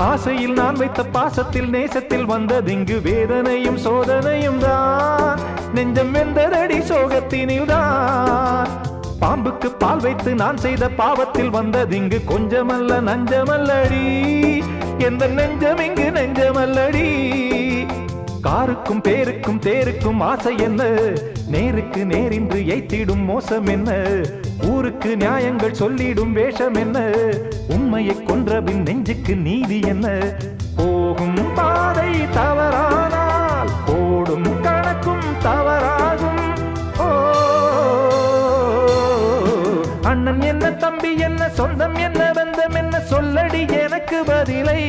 ஆசையில் நான் வைத்த பாசத்தில் நேசத்தில் வந்ததிங்கு வேதனையும் சோதனையும் தான். நெஞ்சம் வெந்ததடி சோகத்தினில் தான். பாம்புக்கு பால் வைத்து நான் செய்த பாவத்தில் வந்ததிங்கு கொஞ்சமல்ல நஞ்சமல்லடி. எந்த நெஞ்சம் இங்கு நெஞ்சமல்லடி. காருக்கும் பேருக்கும் தேருக்கும் ஆசை என்ன, நேருக்கு நேரின்று எய்த்திடும் மோசம் என்ன, ஊருக்கு நியாயங்கள் சொல்லிடும் வேஷம் என்ன, உண்மையை கொன்றபின் நெஞ்சுக்கு நீதி என்ன. போகும் பாதை தவறானால் போடும் கணக்கும் தவறாகும். ஓ அண்ணன் என்ன, தம்பி என்ன, சொந்தம் என்ன, பந்தம் என்ன, சொல்லடி எனக்கு பதிலை.